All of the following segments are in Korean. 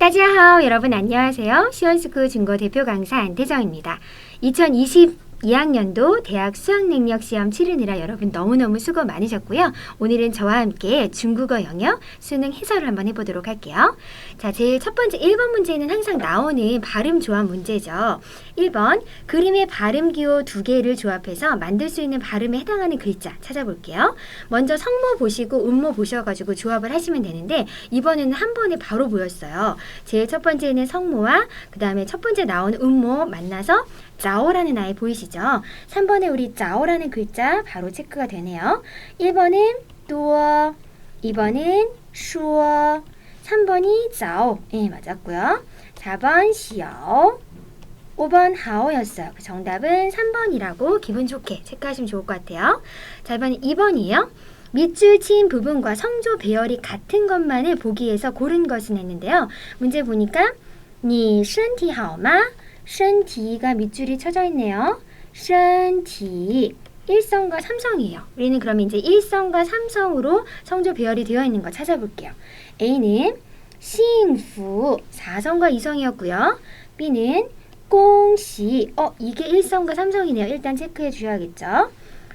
따지하오 여러분 안녕하세요. 시원스쿨 중고 대표 강사 안태정입니다. 2022학년도 대학 수학능력 시험 치르느라 여러분 너무너무 수고 많으셨고요. 오늘은 저와 함께 중국어 영역 수능 해설을 한번 해보도록 할게요. 자, 제일 첫 번째 1번 문제는 항상 나오는 발음 조합 문제죠. 1번 그림의 발음 기호 두 개를 조합해서 만들 수 있는 발음에 해당하는 글자 찾아볼게요. 먼저 성모 보시고 음모 보셔가지고 조합을 하시면 되는데 이번에는 한 번에 바로 보였어요. 제일 첫 번째는 성모와 그 다음에 첫 번째 나오는 음모 만나서 자오라는 아이 보이시죠? 3번에 우리 자오라는 글자 바로 체크가 되네요. 1번은 두어, 2번은 슈어, 3번이 자오, 예, 맞았고요. 4번 시오, 5번 하오였어요. 그 정답은 3번이라고 기분 좋게 체크하시면 좋을 것 같아요. 자, 이번엔 2번이에요. 밑줄 친 부분과 성조 배열이 같은 것만을 보기 위해서 고른 것은 했는데요. 문제 보니까 니身体好吗? 身体가 밑줄이 쳐져 있네요. 身体 1성과 3성이에요. 우리는 그러면 이제 1성과 3성으로 성조 배열이 되어 있는 거 찾아볼게요. A는 幸福 4성과 2성이었고요. B는 恭喜 이게 1성과 3성이네요. 일단 체크해 주셔야겠죠.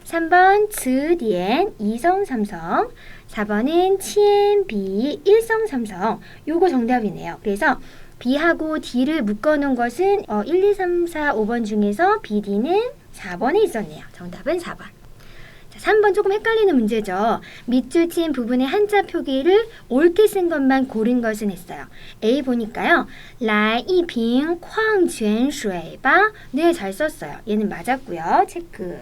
3번 词典 2성 3성, 4번은 铅笔 1성 3성. 요거 정답이네요. 그래서 B하고 D를 묶어놓은 것은 1, 2, 3, 4, 5번 중에서 B, D는 4번에 있었네요. 정답은 4번. 자, 3번 조금 헷갈리는 문제죠. 밑줄 친 부분의 한자 표기를 옳게 쓴 것만 고른 것은 했어요. A 보니까요. 来一瓶矿泉水吧. 네, 잘 썼어요. 얘는 맞았고요. 체크.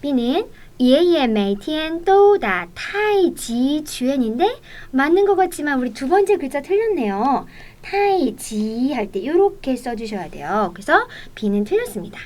B는 爷爷每天都打太极拳인데 맞는 것 같지만 우리 두 번째 글자 틀렸네요. 타이지 할 때 이렇게 써주셔야 돼요. 그래서 B는 틀렸습니다.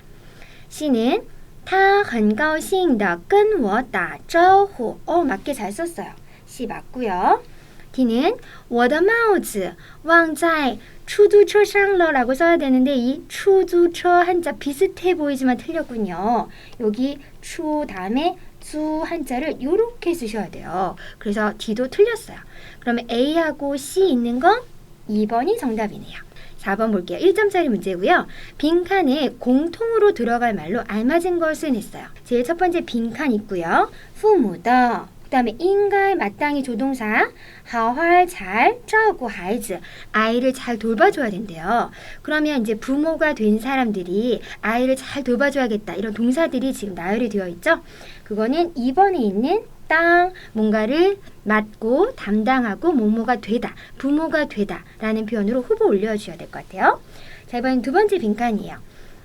C는 他很高兴地跟我打招呼. 맞게 잘 썼어요. C 맞고요. D는 我的帽子忘在出租车上了라고 써야 되는데 이出租车 한자 비슷해 보이지만 틀렸군요. 여기 추 다음에 주 한자를 이렇게 쓰셔야 돼요. 그래서 D도 틀렸어요. 그러면 A하고 C 있는 건 2번이 정답이네요. 4번 볼게요. 1점짜리 문제고요. 빈칸에 공통으로 들어갈 말로 알맞은 것은 했어요. 제일 첫 번째 빈칸 있고요. 부모더 그 다음에 인갈 마땅히 조동사 하활 잘照顾孩子 아이를 잘 돌봐줘야 된대요. 그러면 이제 부모가 된 사람들이 아이를 잘 돌봐줘야겠다 이런 동사들이 지금 나열이 되어 있죠. 그거는 2번에 있는 땅 뭔가를 맡고 담당하고 뭐뭐가 되다 부모가 되다 라는 표현으로 후보 올려주셔야 될 것 같아요. 자, 이번엔 두 번째 빈칸이에요.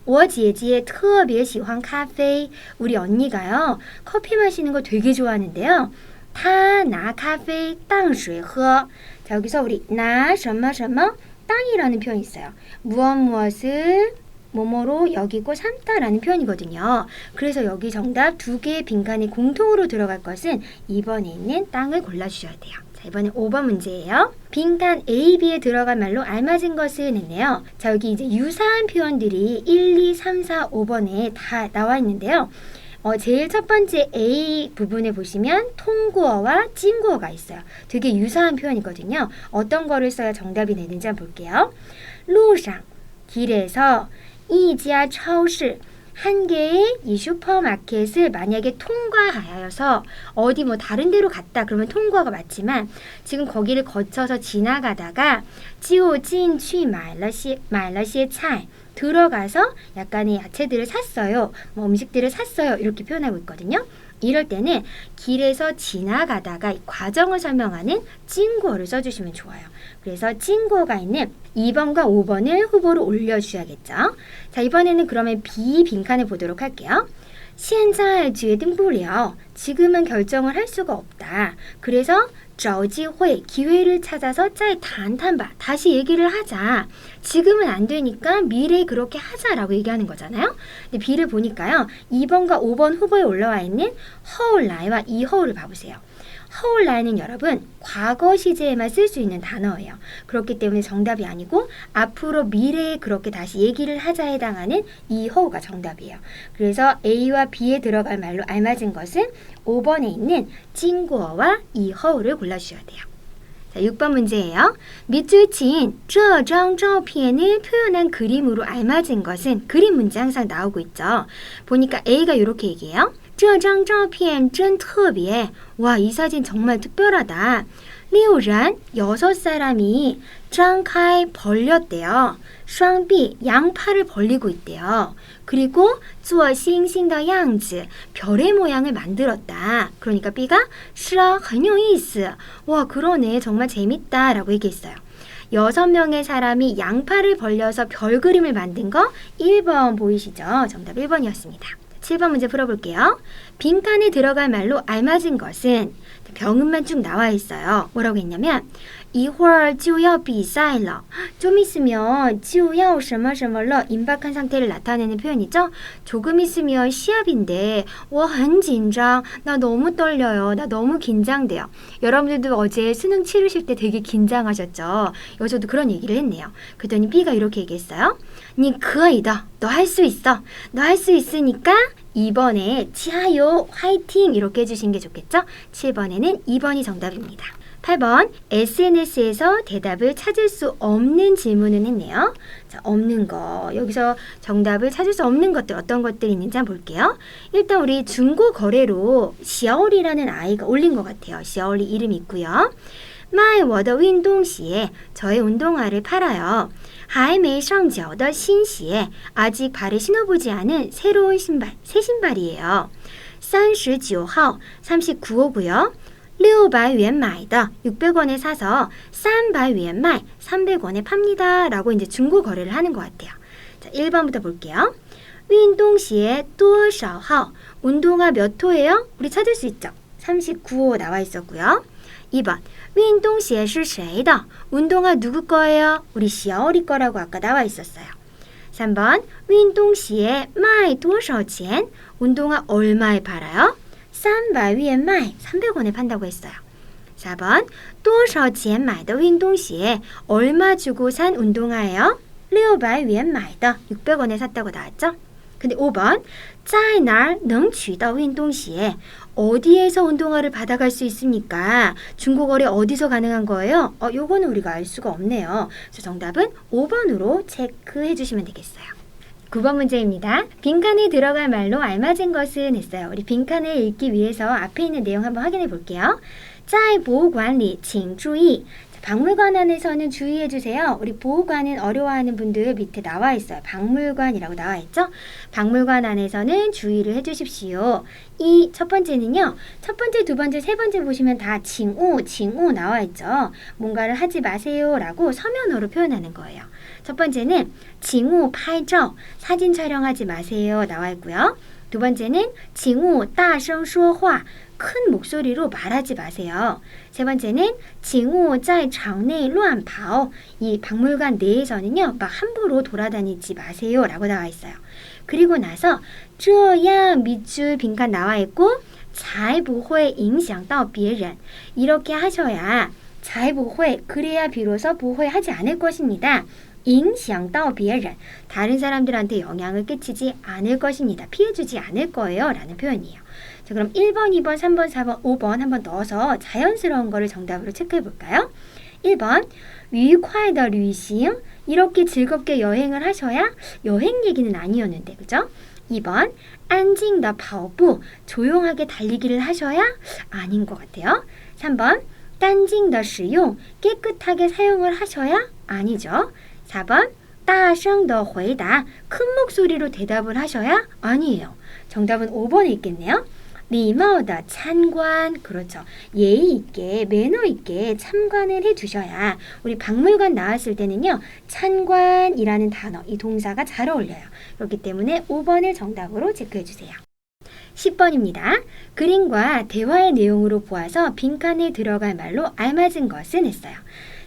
我姐姐特别喜欢咖啡 우리 언니가요 커피 마시는 거 되게 좋아하는데요. 她拿咖啡当水喝 자, 여기서 우리 나 什么什么 땅이라는 표현이 있어요. 무엇을 뭐뭐로 여기고 삼다라는 표현이거든요. 그래서 여기 정답 두 개의 빈칸에 공통으로 들어갈 것은 2번에 있는 땅을 골라주셔야 돼요. 자, 이번엔 5번 문제예요. 빈칸 A, B에 들어갈 말로 알맞은 것은 했네요. 자, 여기 이제 유사한 표현들이 1, 2, 3, 4, 5번에 다 나와 있는데요. 제일 첫 번째 A 부분에 보시면 통구어와 찐구어가 있어요. 되게 유사한 표현이거든요. 어떤 거를 써야 정답이 되는지 한번 볼게요. 路上 길에서 一家超市 한 개의 이 슈퍼마켓을 만약에 통과하여서 어디 뭐 다른 데로 갔다 그러면 통과가 맞지만 지금 거기를 거쳐서 지나가다가 就进去买了些菜 들어가서 약간의 야채들을 샀어요. 뭐 음식들을 샀어요. 이렇게 표현하고 있거든요. 이럴 때는 길에서 지나가다가 이 과정을 설명하는 찐구어를 써주시면 좋아요. 그래서 찐구어가 있는 2번과 5번을 후보로 올려주셔야겠죠. 자, 이번에는 그러면 B 빈칸을 보도록 할게요. 现在决定不了 지금은 결정을 할 수가 없다. 그래서 找机会 기회를 찾아서 再谈谈吧 다시 얘기를 하자. 지금은 안 되니까 미래에 그렇게 하자라고 얘기하는 거잖아요. 근데 B를 보니까요. 2번과 5번 후보에 올라와 있는 后来와 以后를 봐보세요. 后来는 여러분 과거 시제에만 쓸 수 있는 단어예요. 그렇기 때문에 정답이 아니고 앞으로 미래에 그렇게 다시 얘기를 하자에 해당하는 以后가 정답이에요. 그래서 A와 B에 들어갈 말로 알맞은 것은 5번에 있는 찐구어와 以后를 골라주셔야 돼요. 자, 6번 문제예요. 밑줄 친 这张照片을 표현한 그림으로 알맞은 것은 그림 문제 항상 나오고 있죠. 보니까 A가 이렇게 얘기해요. 这张照片真特别. 와, 이 사진 정말 특별하다. 6人, 6사람이 张开, 벌렸대요. 双臂, 양팔을 벌리고 있대요. 그리고 做星星的样子, 별의 모양을 만들었다. 그러니까 B가 是啊,很有意思. 와, 그러네. 정말 재밌다. 라고 얘기했어요. 6명의 사람이 양팔을 벌려서 별 그림을 만든 거 1번 보이시죠? 정답 1번이었습니다. 7번 문제 풀어볼게요. 빈칸에 들어갈 말로 알맞은 것은 병음만 쭉 나와 있어요. 뭐라고 했냐면 一会儿就要比赛了. 좀 있으면 就要什么什么了. 임박한 상태를 나타내는 표현이죠. 조금 있으면 시합인데 我很紧张. 나 너무 떨려요. 나 너무 긴장돼요. 여러분들도 어제 수능 치르실 때 되게 긴장하셨죠. 여기서도 그런 얘기를 했네요. 그랬더니 B가 이렇게 얘기했어요. 你可以的. 너 할 수 있어. 너 할 수 있으니까 2번에 加油, 화이팅 이렇게 해주신 게 좋겠죠? 7번에는 2번이 정답입니다. 8번 SNS에서 대답을 찾을 수 없는 질문은 했네요. 자, 없는 거. 여기서 정답을 찾을 수 없는 것들 어떤 것들이 있는지 한번 볼게요. 일단 우리 중고 거래로 시아오리라는 아이가 올린 것 같아요. 시아오리 이름 있고요. 卖我的运动鞋, 저의 운동화를 팔아요. 还没上脚的新鞋, 아직 발에 신어보지 않은 새로운 신발, 새 신발이에요. 39号, 39호고요. 600元买的, 600원에 사서 300元卖, 300원에 팝니다. 라고 이제 중고 거래를 하는 것 같아요. 자, 1번부터 볼게요. 运动鞋多少号, 운동화 몇 호예요? 우리 찾을 수 있죠. 39호 나와 있었고요. 2번 运动鞋是谁的? 운동화 누구 거예요? 우리 시아오리 거라고 아까 나와 있었어요. 3번 运动鞋卖多少钱? 운동화 얼마에 팔아요? 300元卖, 300원에 판다고 했어요. 4번 多少钱买的运动鞋? 얼마 주고 산 운동화예요? 600元买的, 600원에 샀다고 나왔죠? 근데 5번 在哪儿能取到运动鞋? 어디에서 운동화를 받아갈 수 있습니까? 중고거래 어디서 가능한 거예요? 요거는 우리가 알 수가 없네요. 그래서 정답은 5번으로 체크해 주시면 되겠어요. 9번 문제입니다. 빈칸에 들어갈 말로 알맞은 것은 했어요. 우리 빈칸을 읽기 위해서 앞에 있는 내용 한번 확인해 볼게요. 在博物馆里请注意. 박물관 안에서는 주의해 주세요. 우리 보호관은 어려워하는 분들 밑에 나와 있어요. 박물관이라고 나와 있죠? 박물관 안에서는 주의를 해 주십시오. 이 첫 번째는요. 첫 번째, 두 번째, 세 번째 보시면 다 징우 나와 있죠. 뭔가를 하지 마세요 라고 서면어로 표현하는 거예요. 첫 번째는 징우拍照, 사진 촬영하지 마세요 나와 있고요. 두 번째는 징우 大声说话, 큰 목소리로 말하지 마세요. 세 번째는 징우 在场内乱跑, 이 박물관 내에서는요 막 함부로 돌아다니지 마세요 라고 나와 있어요. 그리고 나서 这样 밑줄 빈칸 나와 있고 才不会影响到别人, 이렇게 하셔야 才不会, 그래야 비로소 不会 하지 않을 것입니다. 影响到别人, 다른 사람들한테 영향을 끼치지 않을 것입니다. 피해주지 않을 거예요 라는 표현이에요. 자, 그럼 1번, 2번, 3번, 4번, 5번 한번 넣어서 자연스러운 거를 정답으로 체크해 볼까요? 1번 愉快的旅行, 이렇게 즐겁게 여행을 하셔야 여행 얘기는 아니었는데, 그죠? 2번 安静的跑步, 조용하게 달리기를 하셔야 아닌 것 같아요. 3번 干净的使用, 깨끗하게 사용을 하셔야 아니죠. 4번 大声的回答, 큰 목소리로 대답을 하셔야 아니에요. 정답은 5번에 있겠네요. 礼貌的参观, 그렇죠. 예의 있게, 매너 있게 참관을 해주셔야, 우리 박물관 나왔을 때는요, 참관이라는 단어, 이 동사가 잘 어울려요. 그렇기 때문에 5번을 정답으로 체크해주세요. 10번입니다. 그림과 대화의 내용으로 보아서 빈칸에 들어갈 말로 알맞은 것은 했어요.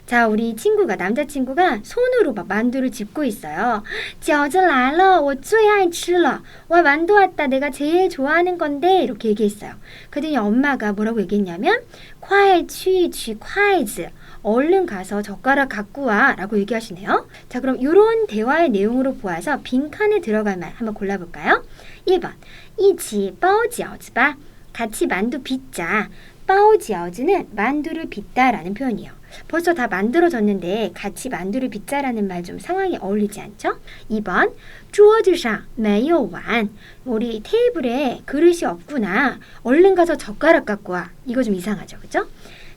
자, 우리 친구가, 남자친구가 손으로 막 만두를 집고 있어요. 饺子来了,我最爱吃了. 와, 만두 왔다. 내가 제일 좋아하는 건데. 이렇게 얘기했어요. 그랬더니 엄마가 뭐라고 얘기했냐면 快去取筷子. 얼른 가서 젓가락 갖고 와 라고 얘기하시네요. 자, 그럼 이런 대화의 내용으로 보아서 빈칸에 들어갈 말 한번 골라볼까요? 1번 一起包饺子吧. 같이 만두 빚자. 包饺子는 만두를 빚다 라는 표현이에요. 벌써 다 만들어졌는데 같이 만두를 빚자라는 말 좀 상황에 어울리지 않죠? 2번 桌子上没有碗 우리 테이블에 그릇이 없구나. 얼른 가서 젓가락 갖고 와. 이거 좀 이상하죠, 그죠?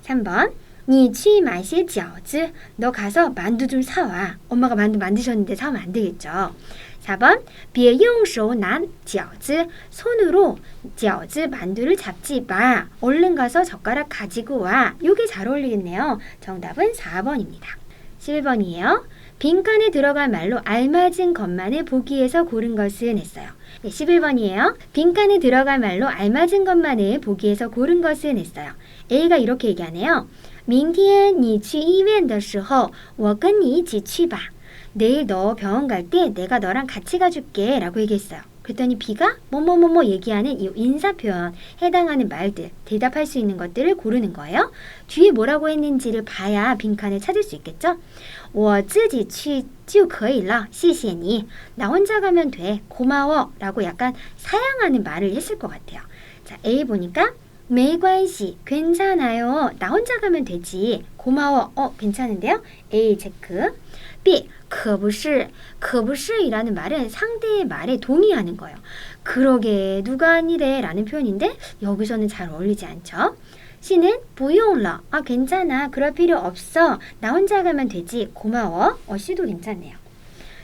3번 你去买些饺子 너 가서 만두 좀 사와. 엄마가 만두 만드셨는데 사오면 안 되겠죠. 4번 别用手拿饺子 손으로 饺子 만두를 잡지 마. 얼른 가서 젓가락 가지고 와. 이게 잘 어울리겠네요. 정답은 4번입니다. 11번이에요. 빈칸에 들어갈 말로 알맞은 것만을 보기에서 고른 것은 했어요. 11번이에요. 빈칸에 들어갈 말로 알맞은 것만을 보기에서 고른 것은 했어요. A가 이렇게 얘기하네요. 明天你去医院的时候我跟你一起去吧 내일 너 병원 갈 때 내가 너랑 같이 가줄게 라고 얘기했어요. 그랬더니 B가 뭐뭐뭐뭐 얘기하는 이 인사표현 해당하는 말들 대답할 수 있는 것들을 고르는 거예요. 뒤에 뭐라고 했는지를 봐야 빈칸을 찾을 수 있겠죠. 我自己去就可以了谢谢你 나 혼자 가면 돼 고마워 라고 약간 사양하는 말을 했을 것 같아요. 자, A 보니까 没关系 괜찮아요 나 혼자 가면 되지 고마워 괜찮은데요. A 체크. B 可不是이라는 말은 상대의 말에 동의하는 거예요. 그러게 누가 아니래 라는 표현인데 여기서는 잘 어울리지 않죠. C는 不用了 괜찮아 그럴 필요 없어 나 혼자 가면 되지 고마워 C도 괜찮네요.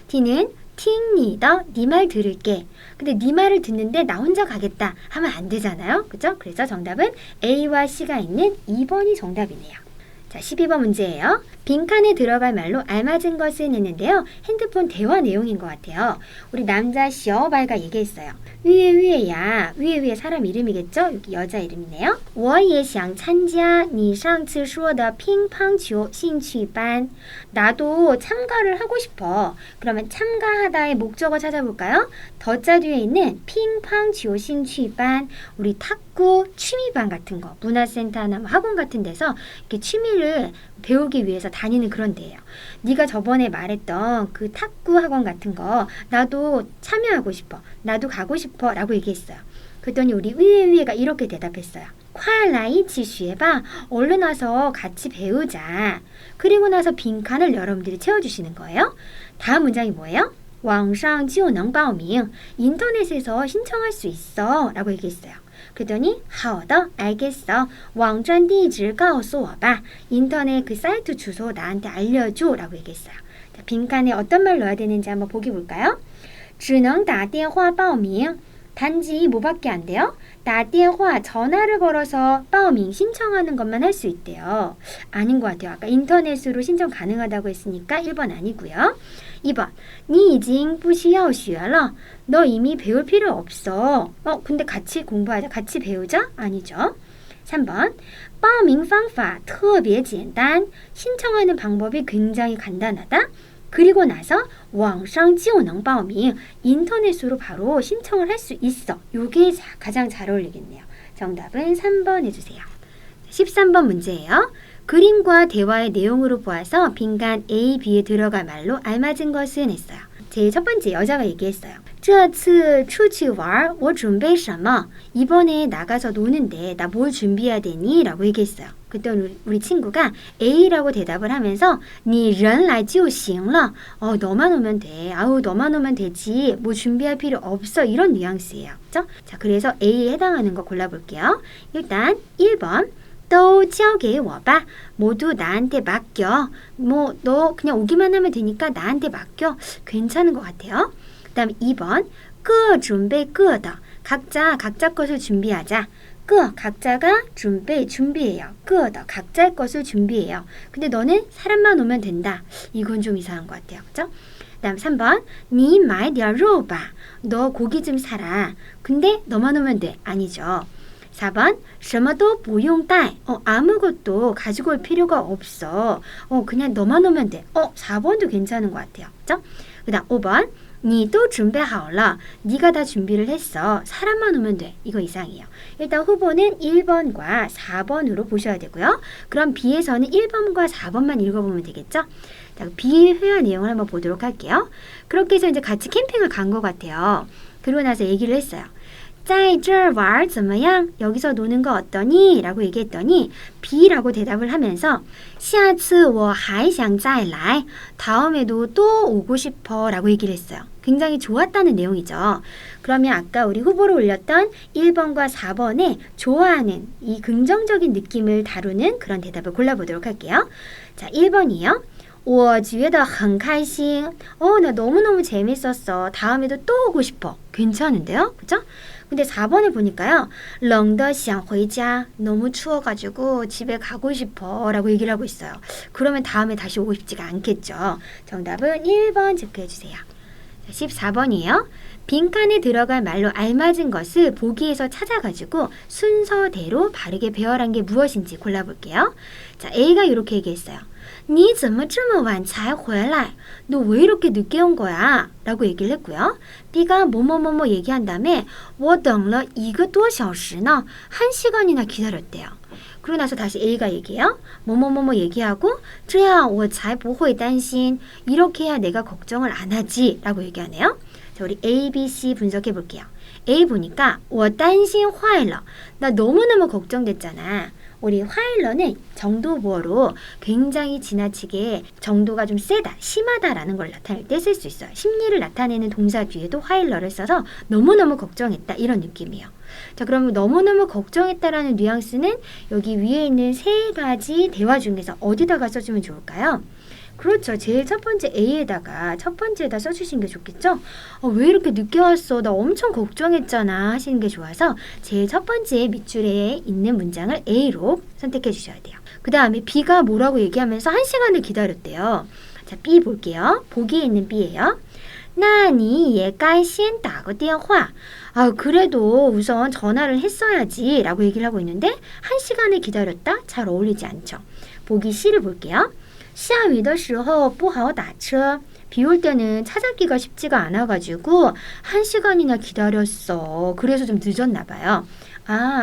D는 听你的 네 말 들을게. 근데 네 말을 듣는데 나 혼자 가겠다 하면 안 되잖아요. 그죠? 그래서 정답은 A와 C가 있는 2번이 정답이네요. 자, 12번 문제예요. 빈칸에 들어갈 말로 알맞은 것은 했는데요. 핸드폰 대화 내용인 것 같아요. 우리 남자 시어발가 얘기했어요. 위에 사람 이름이겠죠? 여기 여자 이름이네요. 我也想参加你上次说的乒乓球兴趣班 나도 참가를 하고 싶어. 그러면 참가하다의 목적어 찾아볼까요? 더자 뒤에 있는 乒乓球兴趣班 우리 탁구 취미반 같은 거 문화센터나 학원 같은 데서 이렇게 취미를 배우기 위해서 다니는 그런 데예요. 네가 저번에 말했던 그 탁구 학원 같은 거 나도 참여하고 싶어. 나도 가고 싶어 라고 얘기했어요. 그랬더니 우리 위에가 이렇게 대답했어요. 快来一起学吧 얼른 와서 같이 배우자. 그리고 나서 빈칸을 여러분들이 채워주시는 거예요. 다음 문장이 뭐예요? 网上就能报名 인터넷에서 신청할 수 있어 라고 얘기했어요. 그랬더니 好的 알겠어 网站地址告诉我吧 인터넷 그 사이트 주소 나한테 알려줘 라고 얘기했어요. 자, 빈칸에 어떤 말 넣어야 되는지 한번 보기 볼까요? 只能打电话报名 단지 뭐밖에 안 돼요? 打电话 전화를 걸어서 报名 신청하는 것만 할 수 있대요. 아닌 것 같아요. 아까 인터넷으로 신청 가능하다고 했으니까 1번 아니고요. 2번 你已经不需要学了 너 이미 배울 필요 없어. 근데 같이 공부하자. 같이 배우자? 아니죠. 3번 报名方法特别简单 신청하는 방법이 굉장히 간단하다. 그리고 나서 网上就能报名 인터넷으로 바로 신청을 할 수 있어. 이게 가장 잘 어울리겠네요. 정답은 3번 해주세요. 13번 문제예요. 그림과 대화의 내용으로 보아서 빈칸 A, B에 들어갈 말로 알맞은 것은 했어요. 제일 첫 번째 여자가 얘기했어요. 这次出去玩我准备什么 이번에 나가서 노는데 나 뭘 준비해야 되니? 라고 얘기했어요. 그때 우리 친구가 A라고 대답을 하면서 你人来就行了 너만 오면 돼. 너만 오면 되지. 뭐 준비할 필요 없어. 이런 뉘앙스예요. 그렇죠? 자, 그래서 A에 해당하는 거 골라볼게요. 일단 1번 都交给我吧 모두 나한테 맡겨. 뭐 너 그냥 오기만 하면 되니까 나한테 맡겨. 괜찮은 것 같아요. 그 다음에 2번 各准备各的 각자 것을 준비하자. 각자가 준비해요. 各的 각자의 것을 준비해요. 근데 너는 사람만 오면 된다. 이건 좀 이상한 것 같아요. 그죠? 그 다음 3번 你买点肉吧 너 고기 좀 사라. 근데 너만 오면 돼. 아니죠. 4번 什么都不用带 아무것도 가지고 올 필요가 없어. 그냥 너만 오면 돼. 4번도 괜찮은 것 같아요. 그죠? 그 다음 5번 你都准备好了 네가 다 준비를 했어. 사람만 오면 돼. 이거 이상해요. 일단 후보는 1번과 4번으로 보셔야 되고요. 그럼 B에서는 1번과 4번만 읽어보면 되겠죠? 자, B 회화 내용을 한번 보도록 할게요. 그렇게 해서 이제 같이 캠핑을 간 것 같아요. 그러고 나서 얘기를 했어요. 在这儿玩怎么样? 여기서 노는 거 어떠니? 라고 얘기했더니 B라고 대답을 하면서 下次我还想再来 다음에도 또 오고 싶어 라고 얘기를 했어요. 굉장히 좋았다는 내용이죠. 그러면 아까 우리 후보로 올렸던 1번과 4번에 좋아하는 이 긍정적인 느낌을 다루는 그런 대답을 골라보도록 할게요. 자, 1번이요. 我觉得很开心. 나 너무너무 재밌었어. 다음에도 또 오고 싶어. 괜찮은데요? 그죠? 근데 4번을 보니까요. 冷得想回家. 너무 추워가지고 집에 가고 싶어. 라고 얘기를 하고 있어요. 그러면 다음에 다시 오고 싶지가 않겠죠. 정답은 1번 체크해주세요. 14번이에요. 빈칸에 들어갈 말로 알맞은 것을 보기에서 찾아가지고 순서대로 바르게 배열한 게 무엇인지 골라볼게요. 자, A가 이렇게 얘기했어요. 你怎么这么晚才回来? 너 왜 이렇게 늦게 온 거야? 라고 얘기를 했고요. B가 뭐뭐뭐뭐 얘기한 다음에 我等了一个多小时呢. 1시간이나 기다렸대요. 그러고 나서 다시 A가 얘기해요. 뭐뭐뭐뭐 얘기하고 这样我才不会担心. 이렇게 해야 내가 걱정을 안 하지. 라고 얘기하네요. 자, 우리 A, B, C 분석해 볼게요. A 보니까 我担心坏了. 나 너무너무 걱정됐잖아. 우리 화일러는 정도보어로 굉장히 지나치게 정도가 좀 세다, 심하다라는 걸 나타낼 때 쓸 수 있어요. 심리를 나타내는 동사 뒤에도 화일러를 써서 너무너무 걱정했다 이런 느낌이에요. 자, 그러면 너무너무 걱정했다라는 뉘앙스는 여기 위에 있는 세 가지 대화 중에서 어디다가 써주면 좋을까요? 그렇죠. 제일 첫 번째 A에다가 첫 번째에다 써주시는 게 좋겠죠? 왜 이렇게 늦게 왔어? 나 엄청 걱정했잖아 하시는 게 좋아서 제일 첫 번째 밑줄에 있는 문장을 A로 선택해 주셔야 돼요. 그 다음에 B가 뭐라고 얘기하면서 1시간을 기다렸대요. 자, B 볼게요. 보기에 있는 B예요. 那你也该先打个电话. 그래도 우선 전화를 했어야지 라고 얘기를 하고 있는데 1시간을 기다렸다? 잘 어울리지 않죠. 보기 C를 볼게요. 下雨的时候不好打车. 비 올 때는 차 잡기가 쉽지가 않아가지고 1시간이나 기다렸어. 그래서 좀 늦었나 봐요.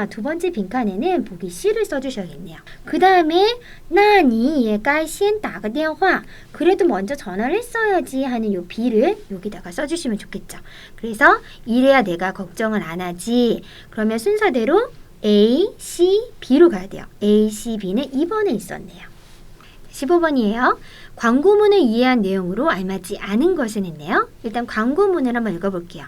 두 번째 빈칸에는 보기 C를 써주셔야겠네요. 그 다음에 那你也该先打个电话. 그래도 먼저 전화를 했어야지 하는 요 B를 여기다가 써주시면 좋겠죠. 그래서 이래야 내가 걱정을 안 하지. 그러면 순서대로 A, C, B로 가야 돼요. A, C, B는 2번에 있었네요. 15번이에요. 광고문을 이해한 내용으로 알맞지 않은 것은 있네요. 일단 광고문을 한번 읽어볼게요.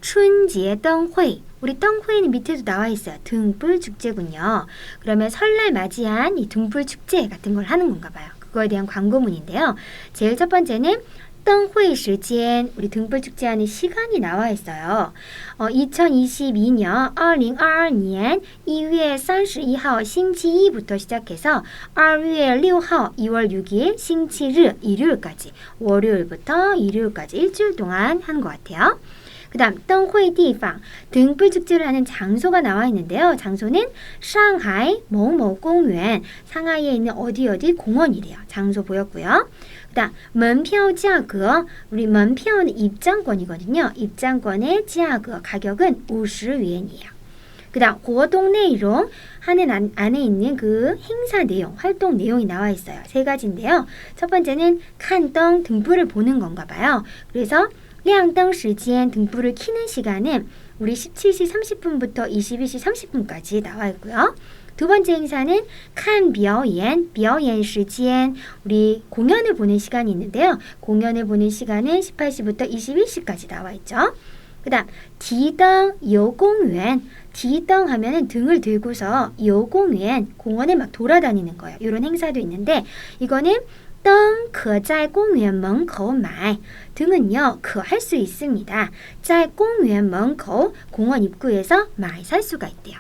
春节灯会. 우리灯会는 밑에도 나와 있어요. 등불 축제군요. 그러면 설날 맞이한 이 등불 축제 같은 걸 하는 건가 봐요. 그거에 대한 광고문인데요. 제일 첫 번째는 灯会时间, 우리 등불 축제하는 시간이 나와 있어요. 2022년 2022년 1월 31일星期 2부터 시작해서 2월 6일 2월 6일星期日 일요일까지 월요일부터 일요일까지 일주일 동안 하는 것 같아요. 그 다음 灯会地方, 등불 축제를 하는 장소가 나와 있는데요. 장소는 상하이某某公园, 상하이에 있는 어디 공원이래요. 장소 보였고요. 그 다음 门票价格, 우리 门票는 입장권이거든요. 입장권의 价格, 가격은 50元이에요. 그 다음 活动内容, 하는 안에 있는 그 행사 내용, 활동 내용이 나와 있어요. 세 가지인데요. 첫 번째는 看灯, 등불을 보는 건가 봐요. 그래서 亮灯时间, 등불을 켜는 시간은 우리 17시 30분부터 22시 30분까지 나와 있고요. 두 번째 행사는 看表演, 表演时间, 우리 공연을 보는 시간이 있는데요. 공연을 보는 시간은 18시부터 21시까지 나와 있죠. 그 다음 提灯游公园, 提灯 하면은 등을 들고서 游公园, 공원을 막 돌아다니는 거예요. 이런 행사도 있는데 이거는 灯可在公园门口买. 등은요, 可 할 수 있습니다. 在公园门口, 공원 입구에서 많이 살 수가 있대요.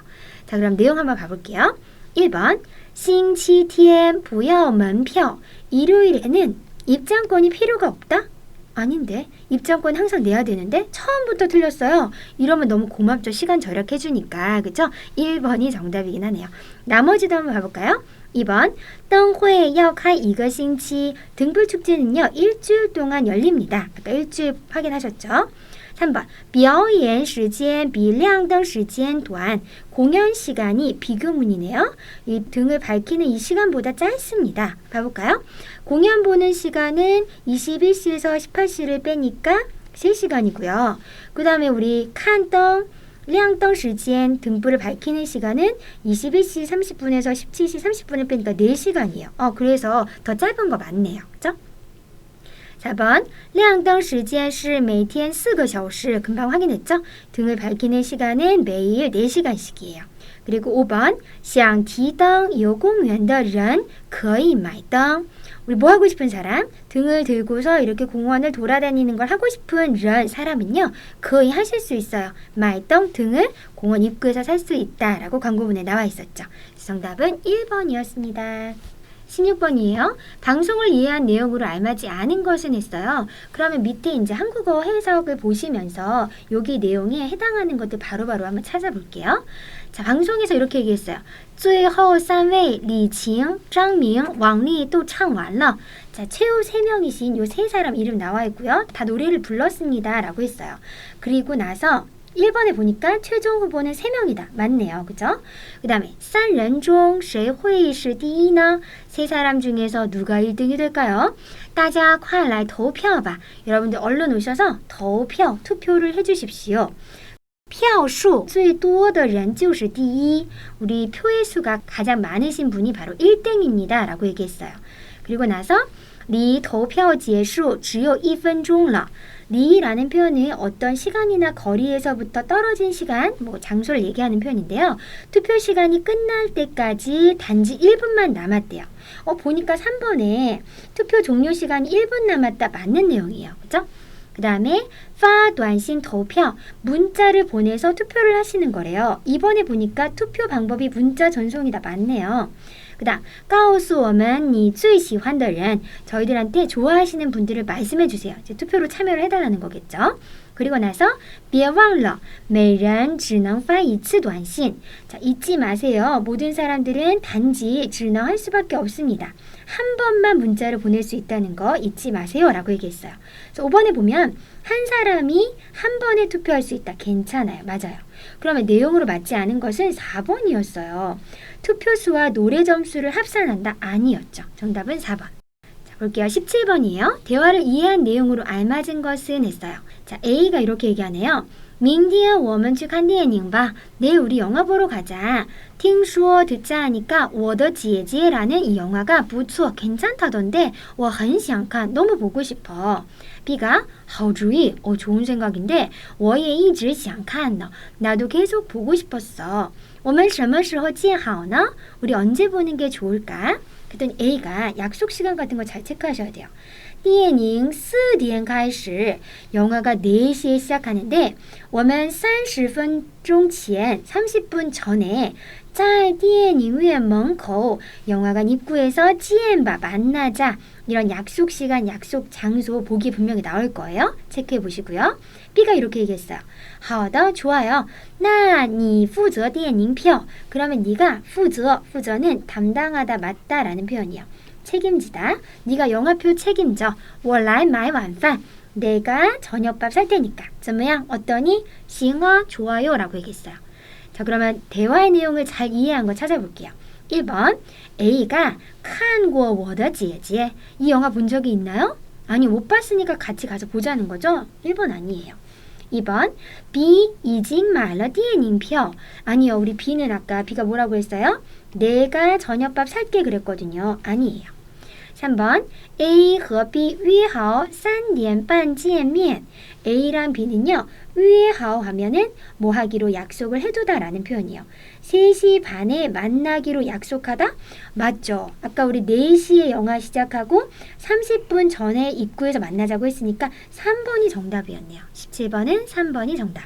자, 그럼 내용 한번 봐볼게요. 1번, 星期天不要门票. 일요일에는 입장권이 필요가 없다? 아닌데, 입장권 항상 내야 되는데 처음부터 틀렸어요. 이러면 너무 고맙죠. 시간 절약해주니까. 그쵸? 1번이 정답이긴 하네요. 나머지도 한번 봐볼까요? 2번, 灯会要开一个星期. 등불 축제는요, 일주일 동안 열립니다. 아까 일주일 확인하셨죠? 3번, 表演时间比亮灯时间短. 공연 시간이 비교문이네요. 이 등을 밝히는 이 시간보다 짧습니다. 봐볼까요? 공연 보는 시간은 21시에서 18시를 빼니까 3시간이고요. 그 다음에 우리 看灯,亮灯 时间등불을 밝히는 시간은 21시 30분에서 17시 30분을 빼니까 4시간이에요. 그래서 더 짧은 거 맞네요. 그죠? 4번 亮灯 时间是每天4个小时 금방 확인했죠? 등을 밝히는 시간은 매일 4시간씩이에요. 그리고 5번 想提灯游公园的人可以买灯 우리 뭐 하고 싶은 사람? 등을 들고서 이렇게 공원을 돌아다니는 걸 하고 싶은 런 사람은요. 거의 하실 수 있어요. 买灯 등을 공원 입구에서 살 수 있다라고 광고문에 나와 있었죠. 정답은 1번이었습니다. 16번이에요. 방송을 이해한 내용으로 알맞지 않은 것은 했어요. 그러면 밑에 이제 한국어 해석을 보시면서 여기 내용에 해당하는 것들 바로바로 한번 찾아볼게요. 자, 방송에서 이렇게 얘기했어요. 最后3位李晴, 张明, 왕리 또 唱完了. 자, 최후 3명이신 요 세 사람 이름 나와 있고요. 다 노래를 불렀습니다. 라고 했어요. 그리고 나서 1번에 보니까 최종 후보는 3명이다. 맞네요. 그죠? 그 다음에 3人中谁会是第一呢? 세 사람 중에서 누가 1등이 될까요? 大家快来投票吧. 여러분들 얼른 오셔서 投票, 투표를 해주십시오. 票数最多的人就是第一. 우리 표의 수가 가장 많으신 분이 바로 1등입니다. 라고 얘기했어요. 그리고 나서 离投票结束只有1分钟了. 리라는 표현은 어떤 시간이나 거리에서부터 떨어진 시간, 장소를 얘기하는 표현인데요. 투표 시간이 끝날 때까지 단지 1분만 남았대요. 보니까 3번에 투표 종료 시간이 1분 남았다 맞는 내용이에요. 그죠? 그 다음에 发短信投票 문자를 보내서 투표를 하시는 거래요. 이번에 보니까 투표 방법이 문자 전송이다 맞네요. 그 다음 告诉我们你最喜欢的人 저희들한테 좋아하시는 분들을 말씀해 주세요. 이제 투표로 참여를 해달라는 거겠죠. 그리고 나서 别忘了每人只能发一次短信 자, 잊지 마세요. 모든 사람들은 단지 只能할 수밖에 없습니다. 한 번만 문자를 보낼 수 있다는 거 잊지 마세요. 라고 얘기했어요. 그래서 5번에 보면 한 사람이 한 번에 투표할 수 있다. 괜찮아요. 맞아요. 그러면 내용으로 맞지 않은 것은 4번이었어요. 투표수와 노래 점수를 합산한다. 아니었죠. 정답은 4번. 자, 볼게요. 17번이에요. 대화를 이해한 내용으로 알맞은 것은 했어요. 자, A가 이렇게 얘기하네요. 明天我们去看电影吧. 내일 우리 영화 보러 가자. 听说 듣자 하니까 我的姐姐라는 이 영화가 不错 괜찮다던데 我很想看 너무 보고 싶어. B가 好主意 좋은 생각인데 我也一直想看呢. 나도 계속 보고 싶었어. 我们什么时候见好呢? 우리 언제 보는 게 좋을까? 그랬더니 A가 약속 시간 같은 거 잘 체크하셔야 돼요. 电影4点开始 영화가 4시에 시작하는데 我们30分钟前 30분 전에 在电影院门口 영화관 입구에서 见吧 만나자 이런 약속 시간, 약속 장소 보기 분명히 나올 거예요. 체크해 보시고요. B가 이렇게 얘기했어요. 好的, 좋아요. 那你负责电影票 그러면 네가 负责, 负责는 담당하다, 맞다라는 표현이에요. 책임지다. 네가 영화표 책임져. 我来买晚饭 내가 저녁밥 살 테니까. 怎么样? 어떠니? 行啊, 좋아요 라고 얘기했어요. 자, 그러면 대화의 내용을 잘 이해한 거 찾아볼게요. 1번 A가 看过我的姐姐 이 영화 본 적이 있나요? 아니, 못 봤으니까 같이 가서 보자는 거죠? 1번 아니에요. 2번 B 已经买了电影票 아니요, 우리 B는 아까 B가 뭐라고 했어요? 내가 저녁밥 살게 그랬거든요. 아니에요. 3번 A 和 B 约好3点半见面 A랑 B는요. 约好하면은 뭐 하기로 약속을 해두다라는 표현이에요. 3시 반에 만나기로 약속하다? 맞죠. 아까 우리 4시에 영화 시작하고 30분 전에 입구에서 만나자고 했으니까 3번이 정답이었네요. 17번은 3번이 정답.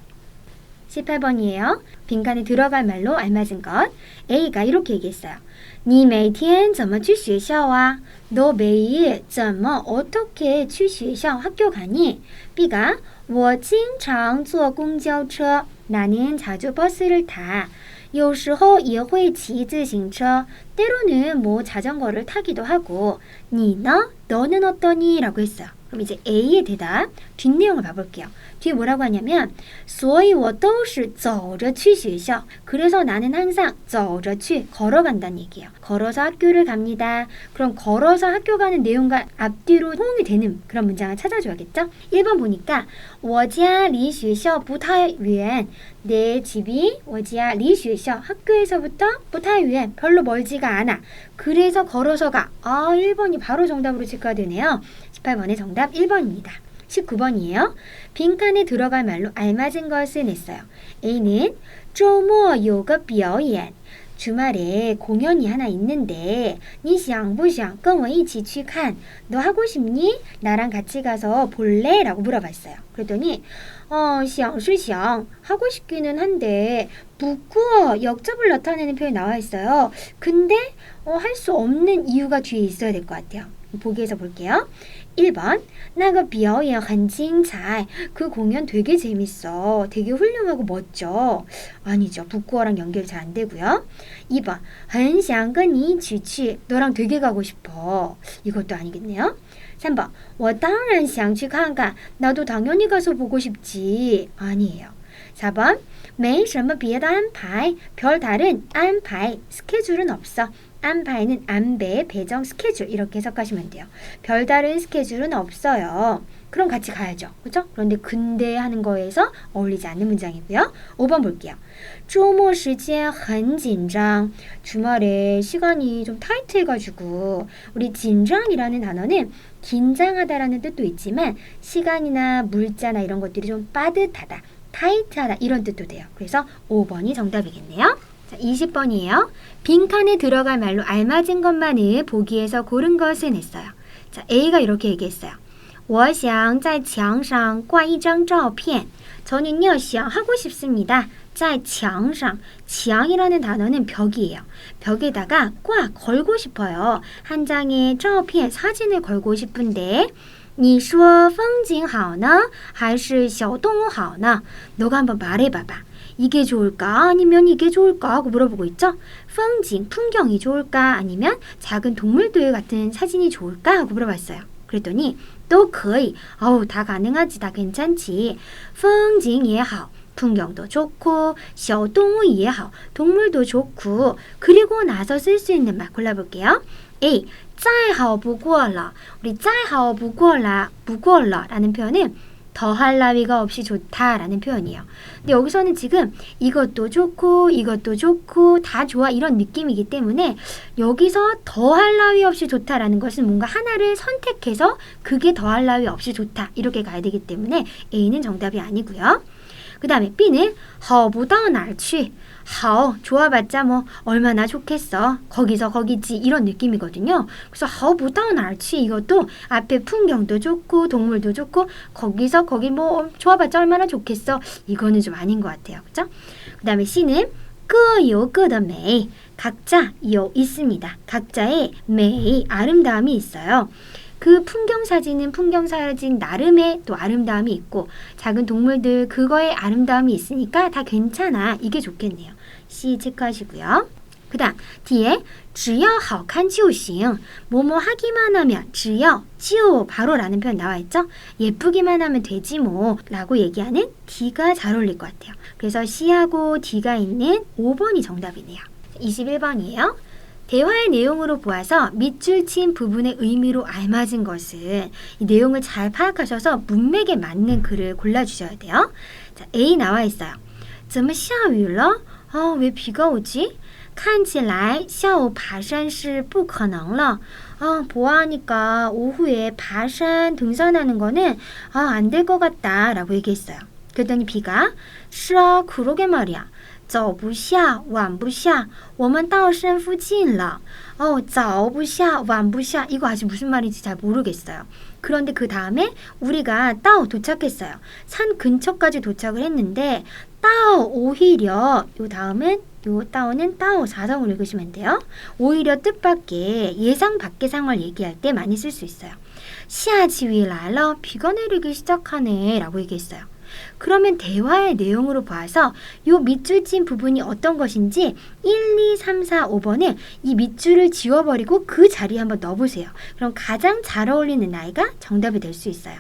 18번이에요. 빈칸에 들어갈 말로 알맞은 것. A가 이렇게 얘기했어요. 你每天怎么去学校啊? 너 매일 怎么 어떻게 去学校 학교 가니? B가 我经常坐公交车 나는 자주 버스를 타. 有时候也会骑自行车 때로는 뭐 자전거를 타기도 하고. 你呢? 너는 어떠니? 라고 했어요. 그럼 이제 A의 대답 뒷내용을 봐볼게요. 뒤에 뭐라고 하냐면 所以我都是走着去学校. 그래서 나는 항상 走着去 걸어간다는 얘기예요. 걸어서 학교를 갑니다. 그럼 걸어서 학교 가는 내용과 앞뒤로 호응이 되는 그런 문장을 찾아줘야겠죠? 1번 보니까 我家离学校不太远. 내 집이 我家离学校 학교에서부터 不太远 별로 멀지가 않아. 그래서 걸어서 가. 1번이 바로 정답으로 체크가 되네요. 18번의 정답 1번입니다. 19번이에요. 빈칸에 들어갈 말로 알맞은 것을 냈어요. A는 周末有个表演. 주말에 공연이 하나 있는데 你想不想跟我一起去看? 너 하고 싶니? 나랑 같이 가서 볼래? 라고 물어봤어요. 그랬더니 想是想 하고 싶기는 한데 不过 역접을 나타내는 표현이 나와 있어요. 근데 할 수 없는 이유가 뒤에 있어야 될 것 같아요. 보기에서 볼게요. 1번 那个表演很精彩. 그 공연 되게 재밌어. 되게 훌륭하고 멋져. 아니죠. 북구어랑 연결이 잘 안 되고요. 2번 很想跟你一起去. 너랑 되게 가고 싶어. 이것도 아니겠네요. 3번 我当然想去看看. 나도 당연히 가서 보고 싶지. 아니에요. 4번 没什么别的安排. 별다른安排. 스케줄은 없어. 안排는 안배, 배정, 스케줄 이렇게 해석하시면 돼요. 별다른 스케줄은 없어요. 그럼 같이 가야죠. 그렇죠? 그런데 근데 하는 거에서 어울리지 않는 문장이고요. 5번 볼게요. 周末时间很紧张. 주말에 시간이 좀 타이트해가지고 우리 긴장이라는 단어는 긴장하다라는 뜻도 있지만 시간이나 물자나 이런 것들이 좀 빠듯하다, 타이트하다 이런 뜻도 돼요. 그래서 5번이 정답이겠네요. 20번이에요. 빈칸에 들어갈 말로 알맞은 것만을 보기에서 고른 것을 냈어요. 자, A가 이렇게 얘기했어요. 我想在墙上挂一张照片. 저는요, 想 하고 싶습니다. 在墙上,墙이라는 단어는 벽이에요. 벽에다가 꽉 걸고 싶어요. 한 장의 照片, 사진을 걸고 싶은데 你说风景好呢? 还是小动物好呢? 너가 한번 말해봐봐. 이게 좋을까? 아니면 이게 좋을까? 하고 물어보고 있죠? 风景, 풍경이 좋을까? 아니면 작은 동물들 같은 사진이 좋을까? 하고 물어봤어요. 그랬더니 또 거의 다 가능하지, 다 괜찮지. 风景也好, 풍경도 좋고 小动物也好, 동물도 좋고. 그리고 나서 쓸 수 있는 말 골라볼게요. A, 再好不过了. 우리 再好不过了, 不过了라는 표현은 더할 나위가 없이 좋다라는 표현이에요. 근데 여기서는 지금 이것도 좋고 이것도 좋고 다 좋아 이런 느낌이기 때문에 여기서 더할 나위 없이 좋다라는 것은 뭔가 하나를 선택해서 그게 더할 나위 없이 좋다 이렇게 가야 되기 때문에 A는 정답이 아니고요. 그 다음에 B는 好不到哪儿去. 好, 좋아봤자 뭐 얼마나 좋겠어. 거기서 거기지 이런 느낌이거든요. 그래서 好不到哪儿去 이것도 앞에 풍경도 좋고 동물도 좋고 거기서 거기 뭐 좋아봤자 얼마나 좋겠어. 이거는 좀 아닌 것 같아요. 그죠? 그 다음에 C는 各有各的美. 각자 요 있습니다. 각자의 美, 아름다움이 있어요. 그 풍경사진은 풍경사진 나름의 또 아름다움이 있고 작은 동물들 그거에 아름다움이 있으니까 다 괜찮아. 이게 좋겠네요. C 체크하시고요. 그 다음 뒤에 只要好看就行. 뭐뭐 하기만 하면 只要 지오 바로라는 표현 나와 있죠? 예쁘기만 하면 되지 뭐 라고 얘기하는 D가 잘 어울릴 것 같아요. 그래서 C하고 D가 있는 5번이 정답이네요. 21번이에요. 대화의 내용으로 보아서 밑줄 친 부분의 의미로 알맞은 것은 이 내용을 잘 파악하셔서 문맥에 맞는 글을 골라주셔야 돼요. 자, A 나와 있어요. 怎么下雨了? 왜 비가 오지? 看起来下午爬山是不可能了. 보아하니까 오후에爬山 등산하는 거는 안 될 것 같다 라고 얘기했어요. 그랬더니 B가 是啊, 그러게 말이야. 早不下晚不下我们到山附近了. 早不下晚不下 이거 아직 무슨 말인지 잘 모르겠어요. 그런데 그 다음에 우리가 따오 도착했어요. 산 근처까지 도착을 했는데 따오 오히려 요 다음은 요 따오는 따오 사성을 읽으시면 돼요. 오히려 뜻밖의 예상 밖의 상황을 얘기할 때 많이 쓸 수 있어요. 下起雨来了. 비가 내리기 시작하네 라고 얘기했어요. 그러면 대화의 내용으로 봐서 요 밑줄 친 부분이 어떤 것인지 1, 2, 3, 4, 5번에 이 밑줄을 지워버리고 그 자리에 한번 넣어보세요. 그럼 가장 잘 어울리는 나이가 정답이 될 수 있어요.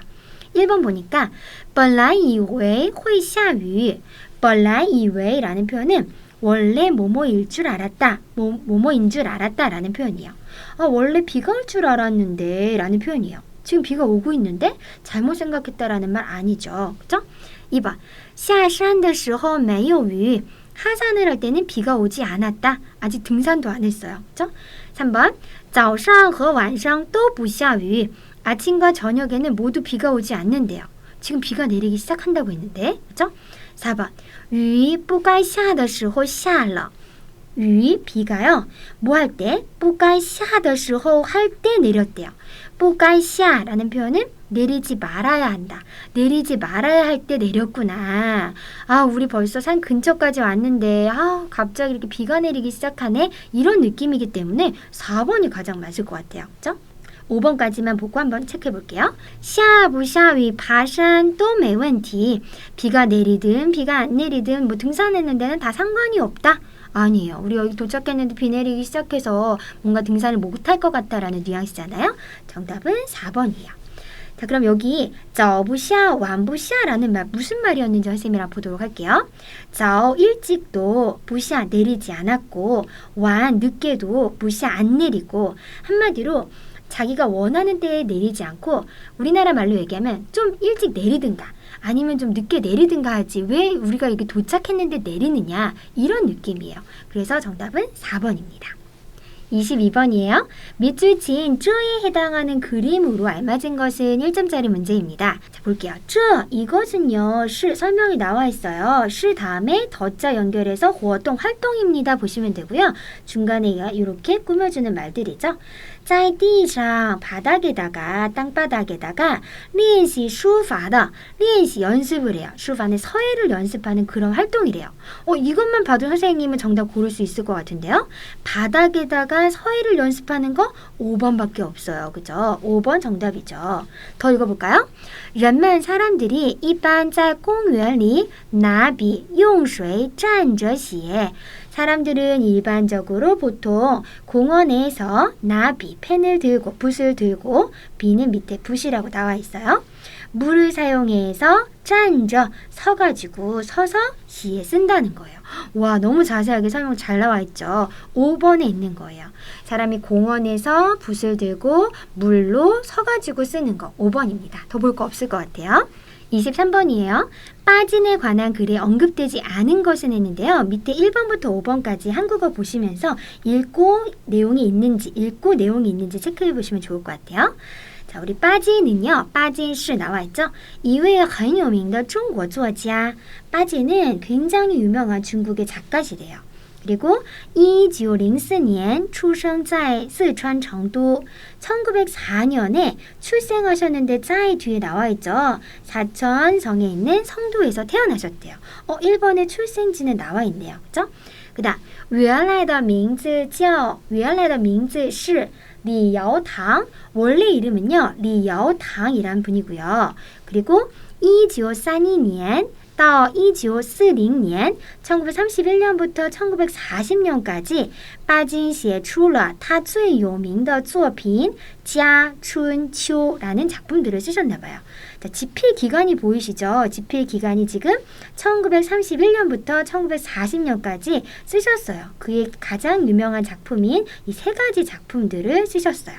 1번 보니까 本来以为会下雨 本来以为라는 표현은 원래 뭐뭐일 줄 알았다, 뭐뭐인 줄 알았다 라는 표현이에요. 원래 비가 올 줄 알았는데 라는 표현이에요. 지금 비가 오고 있는데 잘못 생각했다라는 말 아니죠. 그죠? 2번 下山的时候没有雨 하산을 할 때는 비가 오지 않았다. 아직 등산도 안 했어요. 그죠? 3번 早上和晚上都不下雨 아침과 저녁에는 모두 비가 오지 않는데요. 지금 비가 내리기 시작한다고 했는데. 그죠? 4번 雨不该下的时候下了 雨, 비가요. 뭐 할 때? 不该下的时候할 때 내렸대요. 不该下라는 표현은 내리지 말아야 한다. 내리지 말아야 할 때 내렸구나. 우리 벌써 산 근처까지 왔는데 갑자기 이렇게 비가 내리기 시작하네. 이런 느낌이기 때문에 4번이 가장 맞을 것 같아요. 그죠? 5번까지만 보고 한번 체크해 볼게요. 下不下雨爬山都没问题. 비가 내리든 비가 안 내리든 뭐 등산했는 데는 다 상관이 없다. 아니에요. 우리 여기 도착했는데 비 내리기 시작해서 뭔가 등산을 못할 것 같다라는 뉘앙스잖아요. 정답은 4번이에요. 자, 그럼 여기 早不下晚不下라는 말 무슨 말이었는지 선생님이랑 보도록 할게요. 早 일찍도 不下 내리지 않았고 晚 늦게도 不下 안 내리고 한마디로 자기가 원하는 때에 내리지 않고 우리나라 말로 얘기하면 좀 일찍 내리든가 아니면 좀 늦게 내리든가 하지 왜 우리가 여기 도착했는데 내리느냐 이런 느낌이에요. 그래서 정답은 4번입니다. 22번이에요. 밑줄 친 这에 해당하는 그림으로 알맞은 것은 1점짜리 문제입니다. 자, 볼게요. 这 이것은요. 是 설명이 나와 있어요. 是 다음에 더자 연결해서活动 활동입니다. 보시면 되고요. 중간에 이렇게 꾸며주는 말들이죠. 在地上 바닥에다가 땅바닥에다가 练习书法的 练习 연습을 해요. 书法는 서예를 연습하는 그런 활동이래요. 이것만 봐도 선생님은 정답 고를 수 있을 것 같은데요. 바닥에다가 서예를 연습하는 거 5번밖에 없어요. 그죠? 5번 정답이죠. 더 읽어볼까요? 人们 사람들이 一般在公园里拿笔用水蘸着写 사람들은 일반적으로 보통 공원에서 나비, 펜을 들고 붓을 들고 비는 밑에 붓이라고 나와 있어요. 물을 사용해서 짠저 서가지고 서서 시에 쓴다는 거예요. 와, 너무 자세하게 설명 잘 나와 있죠. 5번에 있는 거예요. 사람이 공원에서 붓을 들고 물로 서가지고 쓰는 거 5번입니다. 더 볼 거 없을 것 같아요. 23번이에요. 빠진에 관한 글에 언급되지 않은 것은 했는데요. 밑에 1번부터 5번까지 한국어 보시면서 읽고 내용이 있는지 체크해 보시면 좋을 것 같아요. 자, 우리 빠진은요. 빠진是 나와 있죠. 一位很有名的中国作家. 빠진은 굉장히 유명한 중국의 작가시래요. 그리고 1904년 出生在四川成都 1904년에 출생하셨는데 在 뒤에 나와 있죠. 사천성에 있는 성도에서 태어나셨대요. 1번에 출생지는 나와 있네요. 그죠? 그 다음 原来的名字叫原来的名字是李尧堂 원래 이름은요. 리야오탕이란 분이고요. 그리고 1932년 到1940년 1931년부터 1940년까지 巴金写出了他最有名的作品家春秋라는 작품들을 쓰셨나 봐요. 자, 집필 기간이 보이시죠? 집필 기간이 지금 1931년부터 1940년까지 쓰셨어요. 그의 가장 유명한 작품인 이 세 가지 작품들을 쓰셨어요.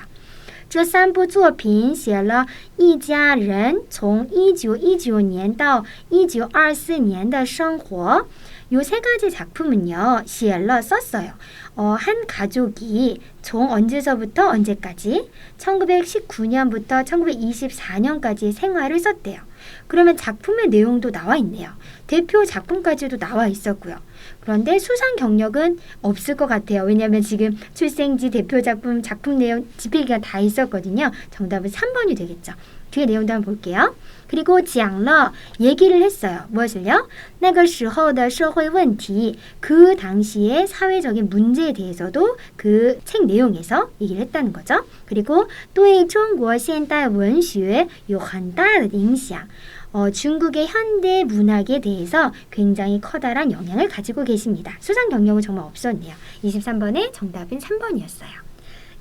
这三部作品写了一家人从1919年到1924年的生活. 요 세 가지 작품은요. 写了 썼어요. 한 가족이 총 언제서부터 언제까지 1919년부터 1924년까지의 생활을 썼대요. 그러면 작품의 내용도 나와 있네요. 대표 작품까지도 나와 있었고요. 그런데 수상 경력은 없을 것 같아요. 왜냐하면 지금 출생지, 대표 작품, 작품 내용, 집필기간 다 있었거든요. 정답은 3번이 되겠죠. 뒤에 내용도 한번 볼게요. 그리고 讲了 얘기를 했어요. 무엇을요? 那个时候的社会问题 그 당시의 사회적인 문제에 대해서도 그 책 내용에서 얘기를 했다는 거죠. 그리고 对中国现代文学有很大的影响 중국의 현대 문학에 대해서 굉장히 커다란 영향을 가지고 계십니다. 수상 경력은 정말 없었네요. 23번의 정답은 3번이었어요.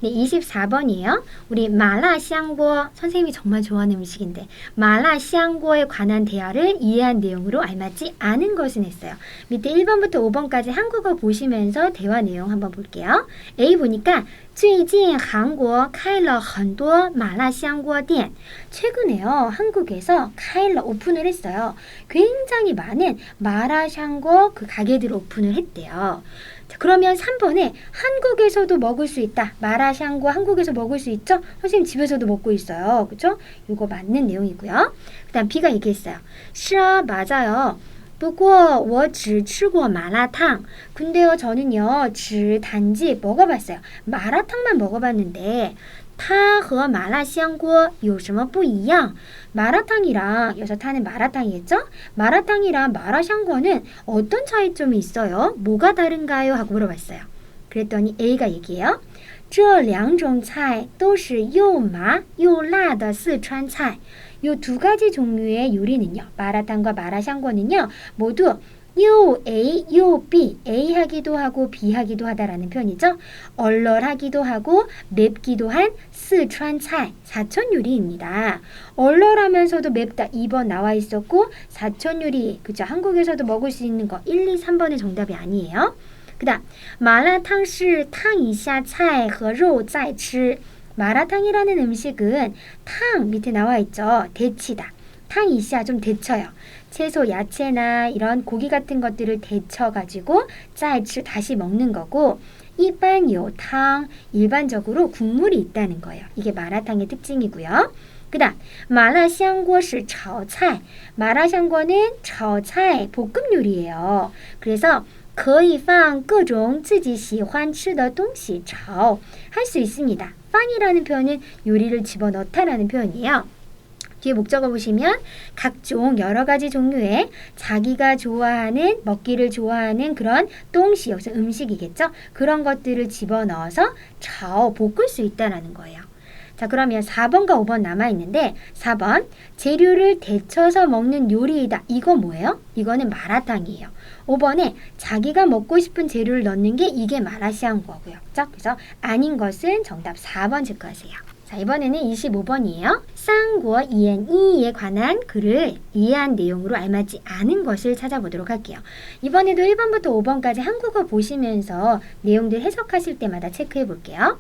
네, 24번이에요. 우리 마라샹궈 선생님이 정말 좋아하는 음식인데 마라샹궈에 관한 대화를 이해한 내용으로 알맞지 않은 것은 했어요. 밑에 1번부터 5번까지 한국어 보시면서 대화 내용 한번 볼게요. A 보니까 最近韩国开了很多麻辣香锅店 최근에요. 한국에서 开了 오픈을 했어요. 굉장히 많은 마라샹궈 그 가게들을 오픈을 했대요. 자, 그러면 3번에 한국에서도 먹을 수 있다. 마라샹궈 한국에서 먹을 수 있죠? 선생님 집에서도 먹고 있어요. 그렇죠? 이거 맞는 내용이고요. 그 다음 B가 얘기했어요. 是啊, 맞아요. 不过我只吃过麻辣烫. 근데요 저는요 단지 먹어봤어요. 마라탕만 먹어봤는데 它和麻辣香锅有什么不一样? 마라탕이랑 여기서 타는 마라탕이겠죠? 마라탕이랑 마라샹궈는 어떤 차이점이 있어요? 뭐가 다른가요? 하고 물어봤어요. 그랬더니 A가 얘기해요. 这两种菜都是又麻又辣的四川菜. 이 두 가지 종류의 요리는요. 마라탕과 마라샹궈는요. 모두 요 A, 요 B, A 하기도 하고 B 하기도 하다라는 표현이죠. 얼얼하기도 하고 맵기도 한 스촨 차이, 사천 요리입니다. 얼얼하면서도 맵다 2번 나와 있었고 사천 요리, 그죠? 한국에서도 먹을 수 있는 거 1, 2, 3번의 정답이 아니에요. 그 다음 마라탕是烫一下菜和肉再吃. 마라탕이라는 음식은 탕 밑에 나와 있죠. 데치다. 탕 이샤 좀 데쳐요. 채소, 야채나 이런 고기 같은 것들을 데쳐가지고 짜이츠 다시 먹는 거고 일반 요탕 일반적으로 국물이 있다는 거예요. 이게 마라탕의 특징이고요. 그 다음 마라샹궈是炒菜 마라샹궈는 炒菜 볶음 요리예요. 그래서 可以放各种自己喜欢吃的东西炒 할 수 있습니다. 빵이라는 표현은 요리를 집어넣다라는 표현이에요. 뒤에 목적어 보시면 각종 여러 가지 종류의 자기가 좋아하는 먹기를 좋아하는 그런 똥시 여기서 음식이겠죠. 그런 것들을 집어넣어서 볶을 수 있다라는 거예요. 자 그러면 4번과 5번 남아있는데 4번 재료를 데쳐서 먹는 요리이다. 이거 뭐예요? 이거는 마라탕이에요. 5번에 자기가 먹고 싶은 재료를 넣는 게 이게 마라샹궈고요. 그래서 아닌 것은 정답 4번 체크하세요. 자 이번에는 25번이에요. 쌍궈 이엔이에 관한 글을 이해한 내용으로 알맞지 않은 것을 찾아보도록 할게요. 이번에도 1번부터 5번까지 한국어 보시면서 내용들 해석하실 때마다 체크해 볼게요.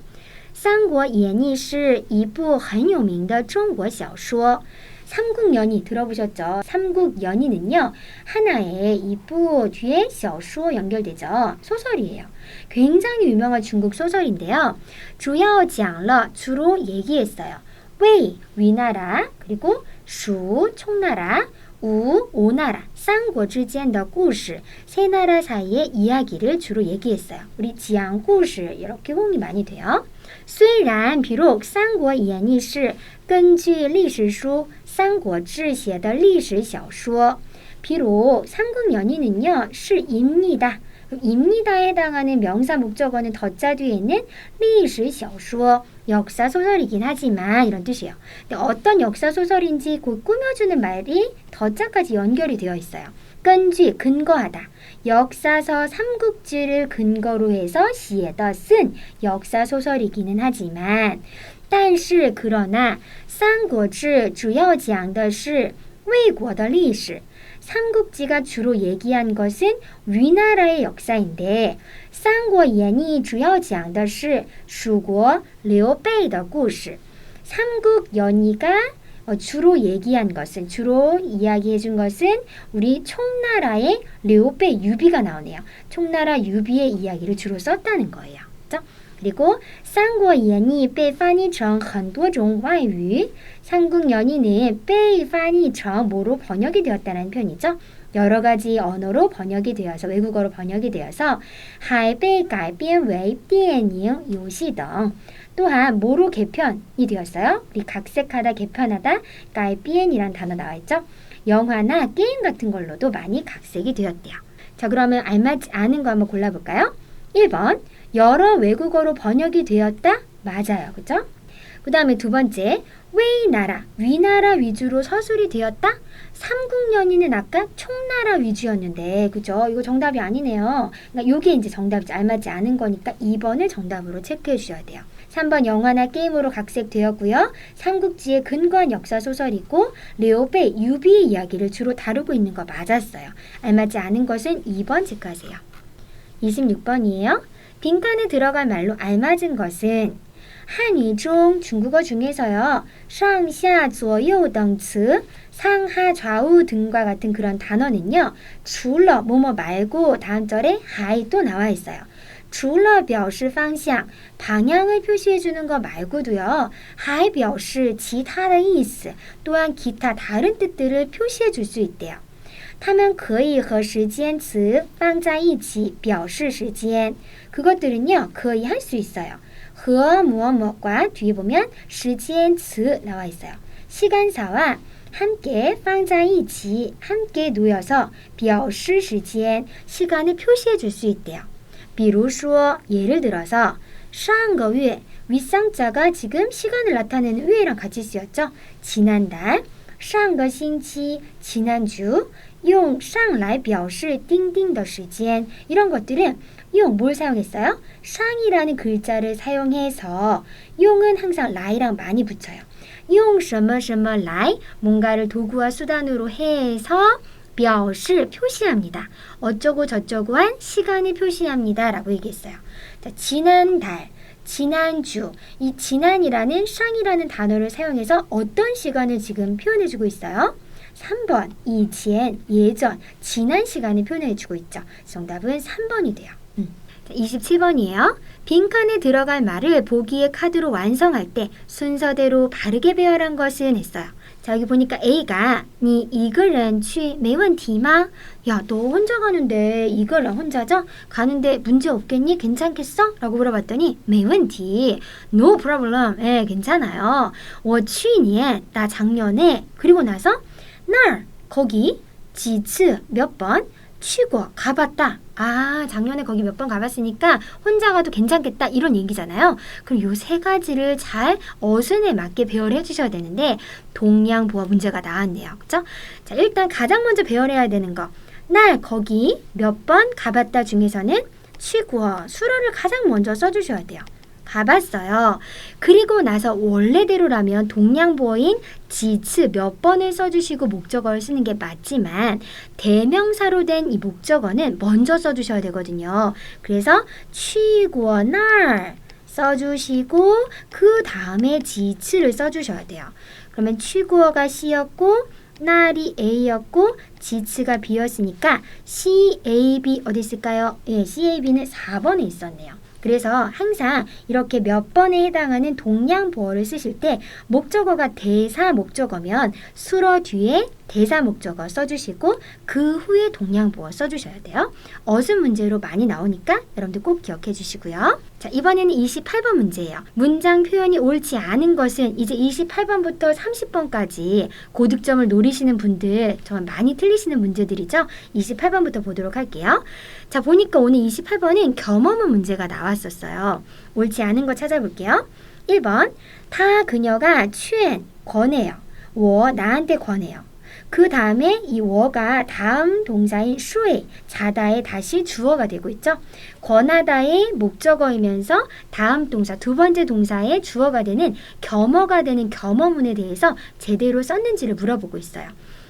三国演义是一部很有名的中国小说. 삼국연의 들어보셨죠? 삼국연의는요. 하나의 이부 뒤에 小说 연결되죠. 소설이에요. 굉장히 유명한 중국 소설인데요. 主要讲了 주로 얘기했어요. 웨이 위나라 그리고 슈 총나라 우 오나라 三国之间的故事 세 나라 사이의 이야기를 주로 얘기했어요. 우리 지양故事 이렇게 호응이 많이 돼요. 虽然 비록 三国演义是根据历史书三国志写的历史小说 비록 삼국연의는요 是입니다. 입니다에 해당하는 명사 목적어는 덧자 뒤에 있는 历史小说 역사 소설이긴 하지만 이런 뜻이에요. 근데 어떤 역사 소설인지 곧 꾸며주는 말이 덧자까지 연결이 되어 있어요.根据 근거하다. 역사서 삼국지를 근거로 해서 시에다 쓴 역사 소설이기는 하지만 但是 그러나 三国志主要讲的是魏国的历史 삼국지가 주로 얘기한 것은 위나라의 역사인데 三国演义主要讲的是蜀国刘备的故事 삼국연의가 주로 얘기한 것은 주로 이야기해 준 것은 우리 총나라의 류배 유비가 나오네요. 총나라 유비의 이야기를 주로 썼다는 거예요. 그렇죠? 그리고 三国演义被翻译成很多种外语. 삼국연의는 被翻译成 뭐로 번역이 되었다는 표현이죠. 여러 가지 언어로 번역이 되어서 외국어로 번역이 되어서 还被改编为电影游戏등. 또한 뭐로 개편이 되었어요? 우리 각색하다, 개편하다, 改编이란 단어 나와 있죠. 영화나 게임 같은 걸로도 많이 각색이 되었대요. 자, 그러면 알맞지 않은 거 한번 골라볼까요? 1번, 여러 외국어로 번역이 되었다? 맞아요. 그죠? 그 다음에 두 번째, 위나라, 위나라 위주로 서술이 되었다? 삼국연의는 아까 총나라 위주였는데, 그죠? 이거 정답이 아니네요. 그러니까 이게 이제 정답이지, 알맞지 않은 거니까 2번을 정답으로 체크해 주셔야 돼요. 3번 영화나 게임으로 각색되었고요. 삼국지의 근거한 역사 소설이고 려베이, 유비의 이야기를 주로 다루고 있는 거 맞았어요. 알맞지 않은 것은 2번 체크하세요. 26번이에요. 빈칸에 들어갈 말로 알맞은 것은 한유 중 중국어 중에서요. 上下左右等词 상하 좌우 등과 같은 그런 단어는요. 除了 뭐뭐 말고 다음 절에 하이 또 나와 있어요. 除了表示方向 방향을 표시해 주는 거 말고도요. 还表示其他的意思 또한 기타 다른 뜻들을 표시해 줄 수 있대요. 它们可以和时间词放在一起表示时间 그것들은요. 可以할 수 있어요. 和 무엇과 뒤에 보면 时间词 나와 있어요. 시간사와 함께 放在一起 함께 놓여서 表示时间 시간을 표시해 줄 수 있대요. 比如说 예를 들어서 上个月 윗상자가 지금 시간을 나타내는 위에랑 같이 쓰였죠. 지난달 上个星期 지난주 用上来表示钉钉的时间 이런 것들은 용 뭘 사용했어요? 상이라는 글자를 사용해서 용은 항상 라이랑 많이 붙여요. 용 什么什么 来 뭔가를 도구와 수단으로 해서 表示 표시합니다. 어쩌고 저쩌고 한 시간을 표시합니다. 라고 얘기했어요. 자, 지난달, 지난주, 이 지난이라는 쌍이라는 단어를 사용해서 어떤 시간을 지금 표현해주고 있어요? 3번, 以前, 예전, 지난 시간을 표현해주고 있죠. 정답은 3번이 돼요. 27번이에요. 빈칸에 들어갈 말을 보기의 카드로 완성할 때 순서대로 바르게 배열한 것은 했어요. 자, 여기 보니까 A가 你一个人去没问题吗? 야, 너 혼자 가는데 이거랑 혼자죠? 가는데 문제 없겠니? 괜찮겠어? 라고 물어봤더니 没问题, no problem, 예, 괜찮아요. 我去年, 나 작년에, 그리고 나서 那儿, 거기, 几次, 몇 번, 去过, 가봤다. 아, 작년에 거기 몇 번 가봤으니까 혼자 가도 괜찮겠다 이런 얘기잖아요. 그럼 요 세 가지를 잘 어순에 맞게 배열해 주셔야 되는데 동양보어 문제가 나왔네요. 그죠? 자, 일단 가장 먼저 배열해야 되는 거. 날, 거기 몇 번 가봤다 중에서는 去过, 수로를 가장 먼저 써주셔야 돼요. 가봤어요. 그리고 나서 원래대로라면 동양보어인 지츠 몇 번을 써주시고 목적어를 쓰는 게 맞지만 대명사로 된 이 목적어는 먼저 써주셔야 되거든요. 그래서 去过那儿 써주시고 그 다음에 지츠를 써주셔야 돼요. 그러면 去过가 C였고 날이 A였고 지츠가 B였으니까 C, A, B 어디 있을까요? 예, C, A, B는 4번에 있었네요. 그래서 항상 이렇게 몇 번에 해당하는 동양보어를 쓰실 때 목적어가 대사 목적어면 수로 뒤에 대사 목적어 써주시고 그 후에 동양보어 써주셔야 돼요. 어순 문제로 많이 나오니까 여러분들 꼭 기억해 주시고요. 자, 이번에는 28번 문제예요. 문장 표현이 옳지 않은 것은 이제 28번부터 30번까지 고득점을 노리시는 분들 정말 많이 틀리시는 문제들이죠. 28번부터 보도록 할게요. 자, 보니까 오늘 28번은 겸어문 문제가 나왔었어요. 옳지 않은 거 찾아볼게요. 1번, 다 그녀가 취한 권해요. 나한테 권해요. 그 다음에 이 워가 다음 동사인 슈에, 자다에 다시 주어가 되고 있죠. 권하다의 목적어이면서 다음 동사, 두 번째 동사의 주어가 되는 겸어가 되는 겸어문에 대해서 제대로 썼는지를 물어보고 있어요.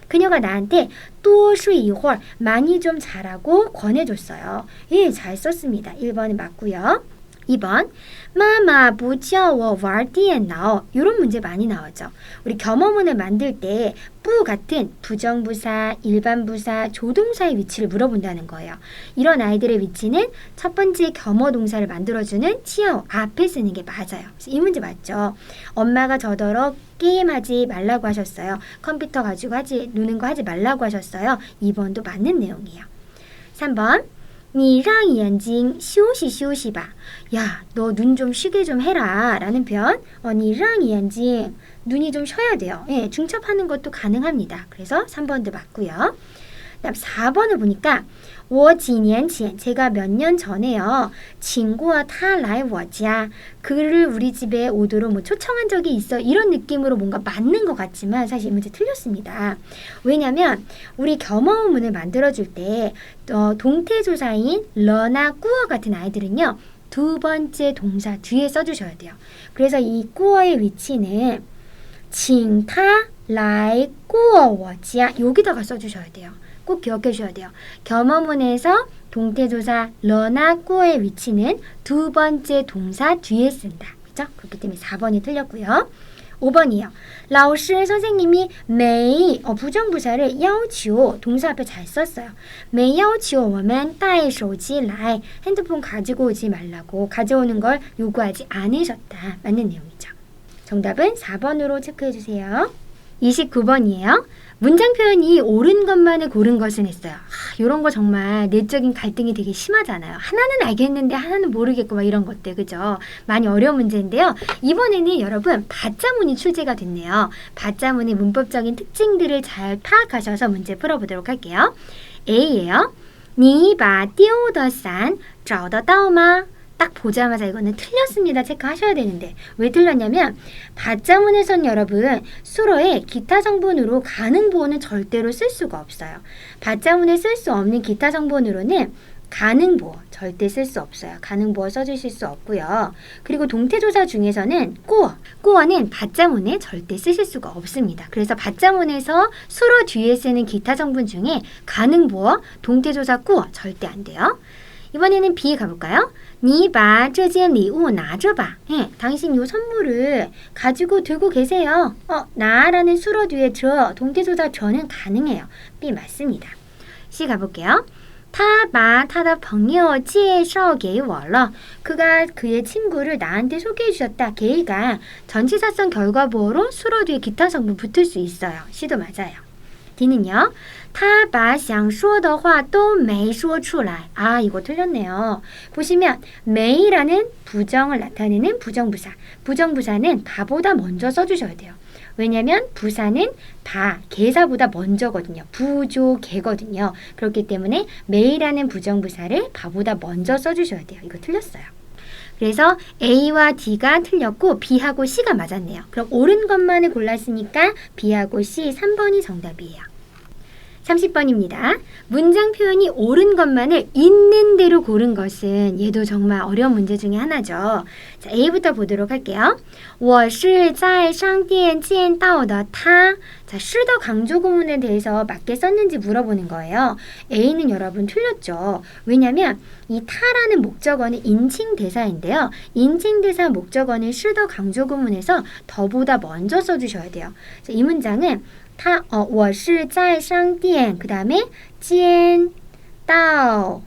그녀가 나한테 多睡一会儿 많이 좀 자라고 권해줬어요. 예, 잘 썼습니다. 1번이 맞고요. 2번 마마 不叫我玩电脑 이런 문제 많이 나오죠. 우리 겸어문을 만들 때 뿌 같은 부정부사, 일반부사, 조동사의 위치를 물어본다는 거예요. 이런 아이들의 위치는 첫 번째 겸어동사를 만들어주는 치어 앞에 쓰는 게 맞아요. 그래서 이 문제 맞죠? 엄마가 저더러 게임하지 말라고 하셨어요. 컴퓨터 가지고 노는 거 하지 말라고 하셨어요. 2번도 맞는 내용이에요. 3번 你让眼睛休息休息吧. 야, 너 눈 좀 쉬게 좀 해라 라는 표현. 你让眼睛 눈이 좀 쉬어야 돼요. 예, 중첩하는 것도 가능합니다. 그래서 3번도 맞고요. 그다음 4번을 보니까 我几年前 제가 몇 년 전에요. 请过他来我家 그를 우리 집에 오도록 뭐 초청한 적이 있어. 이런 느낌으로 뭔가 맞는 것 같지만 사실 이 문제 틀렸습니다. 왜냐면 우리 겸어문을 만들어줄 때 동태조사인 러나 꾸어 같은 아이들은요. 두 번째 동사 뒤에 써주셔야 돼요. 그래서 이 꾸어의 위치는 请他来过我家 여기다가 써주셔야 돼요. 꼭 기억해 주셔야 돼요. 겸어문에서 동태조사 러나 꾸어의 위치는 두 번째 동사 뒤에 쓴다. 그렇죠? 그렇기 때문에 4번이 틀렸고요. 5번이요. 老师 선생님이 매일 부정부사를 要求 동사 앞에 잘 썼어요. 没要求我们带手机来 핸드폰 가지고 오지 말라고 가져오는 걸 요구하지 않으셨다. 맞는 내용이죠. 정답은 4번으로 체크해 주세요. 29번이에요. 문장 표현이 옳은 것만을 고른 것은 했어요. 이런 거 정말 내적인 갈등이 되게 심하잖아요. 하나는 알겠는데 하나는 모르겠고 막 이런 것들, 그죠? 많이 어려운 문제인데요. 이번에는 여러분 받자문이 출제가 됐네요. 받자문의 문법적인 특징들을 잘 파악하셔서 문제 풀어보도록 할게요. A예요. 你把丢的伞找得到吗? 딱 보자마자 이거는 틀렸습니다. 체크하셔야 되는데 왜 틀렸냐면 받자문에선 여러분 수로에 기타 성분으로 가능보어는 절대로 쓸 수가 없어요. 받자문에 쓸 수 없는 기타 성분으로는 가능보어 절대 쓸 수 없어요. 가능보어 써주실 수 없고요. 그리고 동태조사 중에서는 꾸어는 받자문에 절대 쓰실 수가 없습니다. 그래서 받자문에서 수로 뒤에 쓰는 기타 성분 중에 가능보어, 동태조사 꾸어 절대 안 돼요. 이번에는 B에 가볼까요? 你把这件礼物拿着吧. 예, 당신 요 선물을 가지고 들고 계세요. 나라는 수로 뒤에 동태조사 저는 가능해요. B 맞습니다. C 가볼게요. 他把他的朋友介绍给我了. 그가 그의 친구를 나한테 소개해 주셨다. 걔가 전치사성 결과보어로 수로 뒤에 기타 성분 붙을 수 있어요. C도 맞아요. D는요. 他把想说的话都没说出来. 이거 틀렸네요. 보시면 매이라는 부정을 나타내는 부정부사. 부정부사는 바보다 먼저 써주셔야 돼요. 왜냐하면 부사는 개사보다 먼저거든요. 부조개거든요. 그렇기 때문에 매이라는 부정부사를 바보다 먼저 써주셔야 돼요. 이거 틀렸어요. 그래서 A와 D가 틀렸고 B하고 C가 맞았네요. 그럼 옳은 것만을 골랐으니까 B하고 C 3번이 정답이에요. 30번입니다. 문장 표현이 옳은 것만을 있는 대로 고른 것은 얘도 정말 어려운 문제 중에 하나죠. 자, A부터 보도록 할게요. 我是在商店见到的他. 자, 是더 강조 구문에 대해서 맞게 썼는지 물어보는 거예요. A는 여러분 틀렸죠. 왜냐면 이 타라는 목적어는 인칭 대사인데요. 인칭 대사 목적어는 是더 강조 구문에서 더보다 먼저 써주셔야 돼요. 자, 이 문장은 我是在商店 그 다음에 见到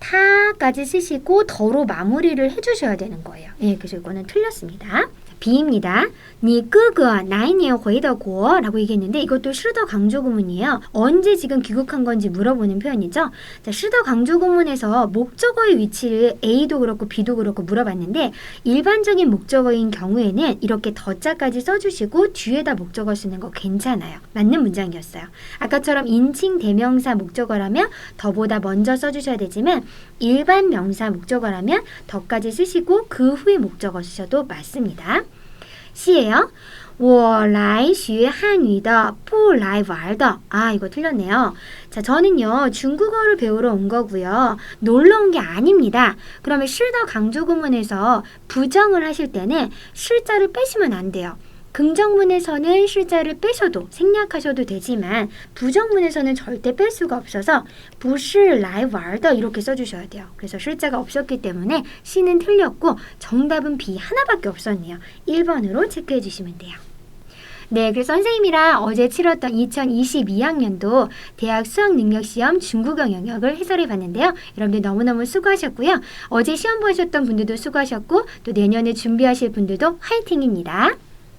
타까지 쓰시고 더로 마무리를 해주셔야 되는 거예요. 예, 그래서 이거는 틀렸습니다. B입니다. 你哥哥哪一年回的国? 라고 얘기했는데 이것도 是더 강조 구문이에요. 언제 지금 귀국한 건지 물어보는 표현이죠. 자, 是더 강조 구문에서 목적어의 위치를 A도 그렇고 B도 그렇고 물어봤는데 일반적인 목적어인 경우에는 이렇게 더자까지 써주시고 뒤에다 목적어 쓰는 거 괜찮아요. 맞는 문장이었어요. 아까처럼 인칭 대명사 목적어라면 더보다 먼저 써주셔야 되지만 일반 명사 목적어라면 더까지 쓰시고 그 후에 목적어 쓰셔도 맞습니다. C예요. 我来学汉语的不来玩的. 이거 틀렸네요. 자, 저는요 중국어를 배우러 온 거고요. 놀러 온 게 아닙니다. 그러면 是더 강조 구문에서 부정을 하실 때는 是자를 빼시면 안 돼요. 긍정문에서는 실자를 빼셔도 생략하셔도 되지만 부정문에서는 절대 뺄 수가 없어서 不是来玩的 이렇게 써주셔야 돼요. 그래서 실자가 없었기 때문에 C는 틀렸고 정답은 B 하나밖에 없었네요. 1번으로 체크해 주시면 돼요. 네, 그래서 선생님이랑 어제 치렀던 2022학년도 대학 수학능력시험 중국어 영역을 해설해 봤는데요. 여러분들 너무너무 수고하셨고요. 어제 시험 보셨던 분들도 수고하셨고 또 내년에 준비하실 분들도 화이팅입니다.